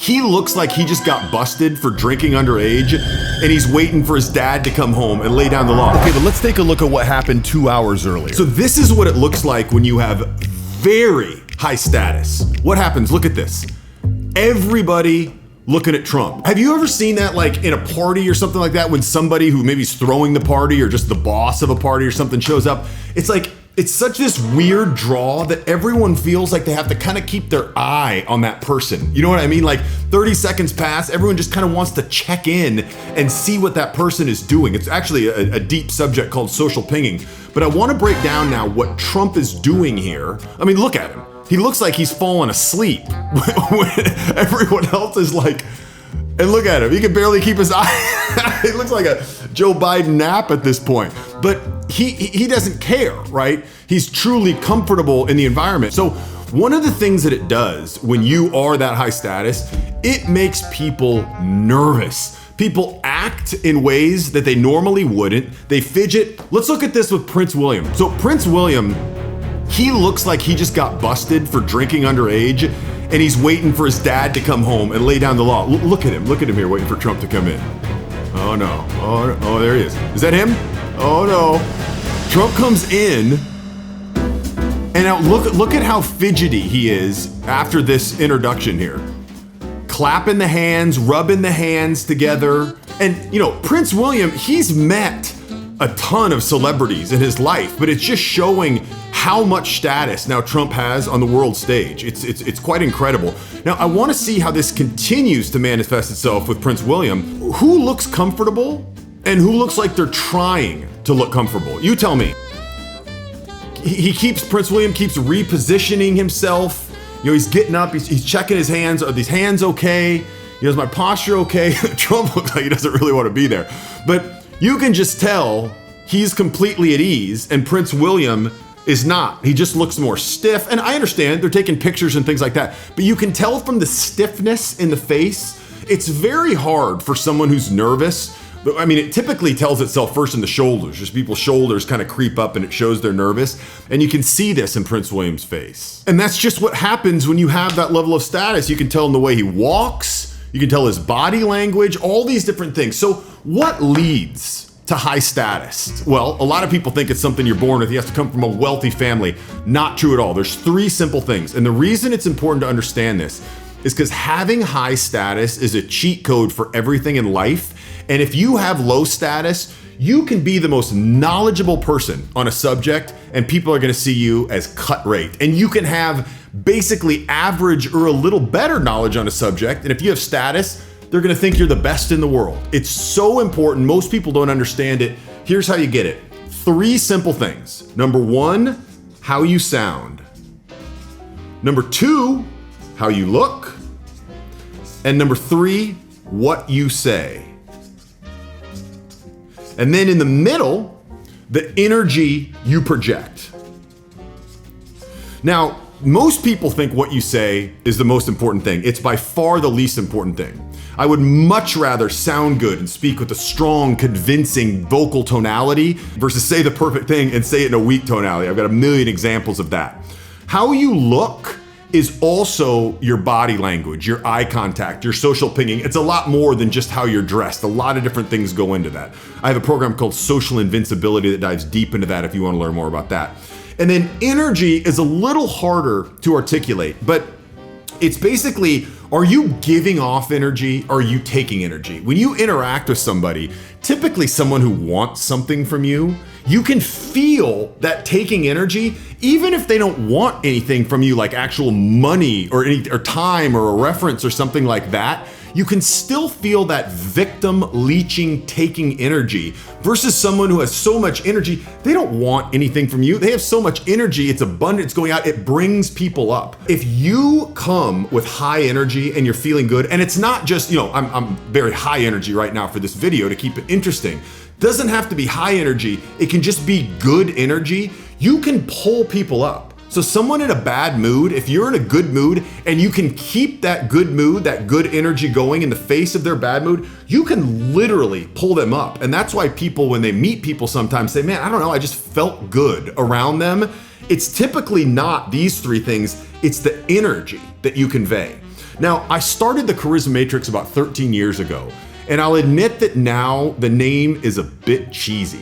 He looks like he just got busted for drinking underage, and he's waiting for his dad to come home and lay down the law. Okay, but let's take a look at what happened 2 hours earlier. So this is what it looks like when you have very high status. What happens? Look at this. Everybody looking at Trump. Have you ever seen that like in a party or something like that when somebody who maybe is throwing the party or just the boss of a party or something shows up? It's like, it's such this weird draw that everyone feels like they have to kind of keep their eye on that person. You know what I mean? Like 30 seconds pass, everyone just kind of wants to check in and see what that person is doing. It's actually a deep subject called social pinging. But I want to break down now what Trump is doing here. I mean, look at him. He looks like he's fallen asleep when everyone else is like, and look at him, he can barely keep his eye. He looks like a Joe Biden nap at this point. But he doesn't care, right? He's truly comfortable in the environment. So one of the things that it does when you are that high status, it makes people nervous. People act in ways that they normally wouldn't. They fidget. Let's look at this with Prince William. So Prince William, he looks like he just got busted for drinking underage, and he's waiting for his dad to come home and lay down the law. Look at him here waiting for Trump to come in. Oh no, oh there he is. Is that him? Oh no. Trump comes in, and now look at how fidgety he is after this introduction here. Clapping the hands, rubbing the hands together. And you know, Prince William, he's met a ton of celebrities in his life, but it's just showing how much status now Trump has on the world stage. It's quite incredible. Now, I want to see how this continues to manifest itself with Prince William. Who looks comfortable and who looks like they're trying to look comfortable? You tell me. Prince William keeps repositioning himself. You know, he's getting up, he's checking his hands. Are these hands okay? Is my posture okay? Trump looks like he doesn't really want to be there. But you can just tell he's completely at ease, and Prince William is not. He just looks more stiff. And I understand they're taking pictures and things like that, but you can tell from the stiffness in the face, it's very hard for someone who's nervous. I mean, it typically tells itself first in the shoulders. Just people's shoulders kind of creep up and it shows they're nervous. And you can see this in Prince William's face. And that's just what happens when you have that level of status. You can tell in the way he walks, you can tell his body language, all these different things. So what leads to high status? Well, a lot of people think it's something you're born with. You have to come from a wealthy family. Not true at all. There's 3 simple things. And the reason it's important to understand this is because having high status is a cheat code for everything in life. And if you have low status, you can be the most knowledgeable person on a subject and people are gonna see you as cut rate. And you can have basically average or a little better knowledge on a subject. And if you have status, they're gonna think you're the best in the world. It's so important. Most people don't understand it. Here's how you get it. 3 simple things. Number 1, how you sound. Number 2, how you look. And number 3, what you say. And then in the middle, the energy you project. Now, most people think what you say is the most important thing. It's by far the least important thing. I would much rather sound good and speak with a strong, convincing vocal tonality versus say the perfect thing and say it in a weak tonality. I've got a million examples of that. How you look is also your body language, your eye contact, your social pinging. It's a lot more than just how you're dressed. A lot of different things go into that. I have a program called Social Invincibility that dives deep into that if you want to learn more about that. And then energy is a little harder to articulate, but it's basically, are you giving off energy or are you taking energy? When you interact with somebody, typically someone who wants something from you, you can feel that taking energy, even if they don't want anything from you, like actual money or time or a reference or something like that. You can still feel that victim leeching, taking energy versus someone who has so much energy. They don't want anything from you. They have so much energy. It's abundant. It's going out. It brings people up. If you come with high energy and you're feeling good, and it's not just, I'm very high energy right now for this video to keep it interesting. Doesn't have to be high energy. It can just be good energy. You can pull people up. So someone in a bad mood, if you're in a good mood and you can keep that good mood, that good energy going in the face of their bad mood, you can literally pull them up. And that's why people, when they meet people sometimes say, man, I don't know, I just felt good around them. It's typically not these 3 things, it's the energy that you convey. Now, I started the Charisma Matrix about 13 years ago, and I'll admit that now the name is a bit cheesy.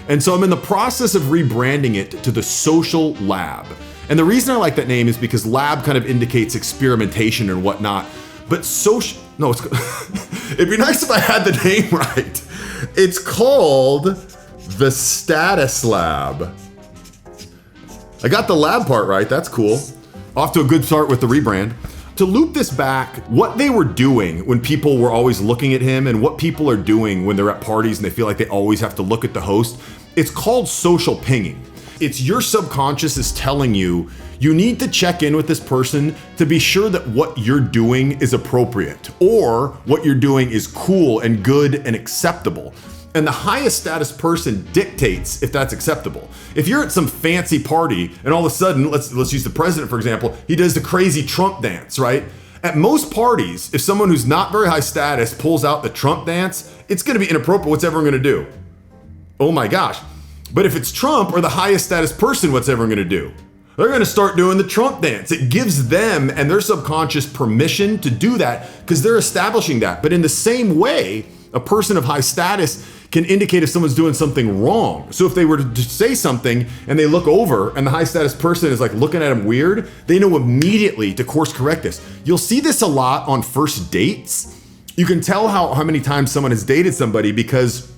And so I'm in the process of rebranding it to the Social Lab. And the reason I like that name is because lab kind of indicates experimentation and whatnot. But it'd be nice if I had the name right. It's called the Status Lab. I got the lab part right, that's cool. Off to a good start with the rebrand. To loop this back, what they were doing when people were always looking at him and what people are doing when they're at parties and they feel like they always have to look at the host, it's called social pinging. It's your subconscious is telling you, you need to check in with this person to be sure that what you're doing is appropriate or what you're doing is cool and good and acceptable. And the highest status person dictates if that's acceptable. If you're at some fancy party and all of a sudden, let's use the president for example, he does the crazy Trump dance, right? At most parties, if someone who's not very high status pulls out the Trump dance, it's gonna be inappropriate. What's everyone gonna do? Oh my gosh. But if it's Trump or the highest status person, what's everyone gonna do? They're gonna start doing the Trump dance. It gives them and their subconscious permission to do that because they're establishing that. But in the same way, a person of high status can indicate if someone's doing something wrong. So if they were to say something and they look over and the high status person is like looking at them weird, they know immediately to course correct this. You'll see this a lot on first dates. You can tell how many times someone has dated somebody because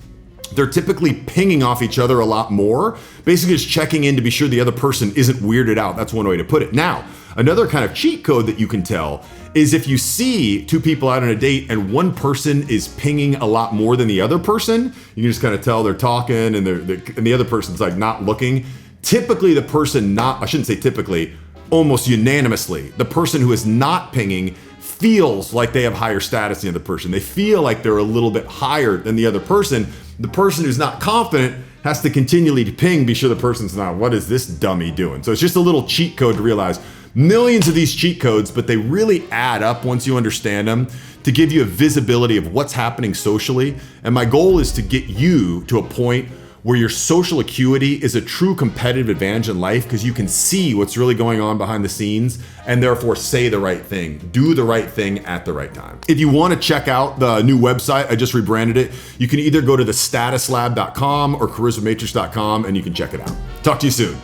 they're typically pinging off each other a lot more, basically just checking in to be sure the other person isn't weirded out. That's one way to put it. Now, another kind of cheat code that you can tell is if you see two people out on a date and one person is pinging a lot more than the other person, you can just kind of tell they're talking and the other person's like not looking. Typically the person I shouldn't say typically, almost unanimously, the person who is not pinging feels like they have higher status than the other person. They feel like they're a little bit higher than the other person. The person who's not confident has to continually ping, be sure the person's not, what is this dummy doing? So it's just a little cheat code to realize millions of these cheat codes, but they really add up once you understand them to give you a visibility of what's happening socially. And my goal is to get you to a point where your social acuity is a true competitive advantage in life because you can see what's really going on behind the scenes and therefore say the right thing, do the right thing at the right time. If you want to check out the new website, I just rebranded it. You can either go to thestatuslab.com or charismamatrix.com and you can check it out. Talk to you soon.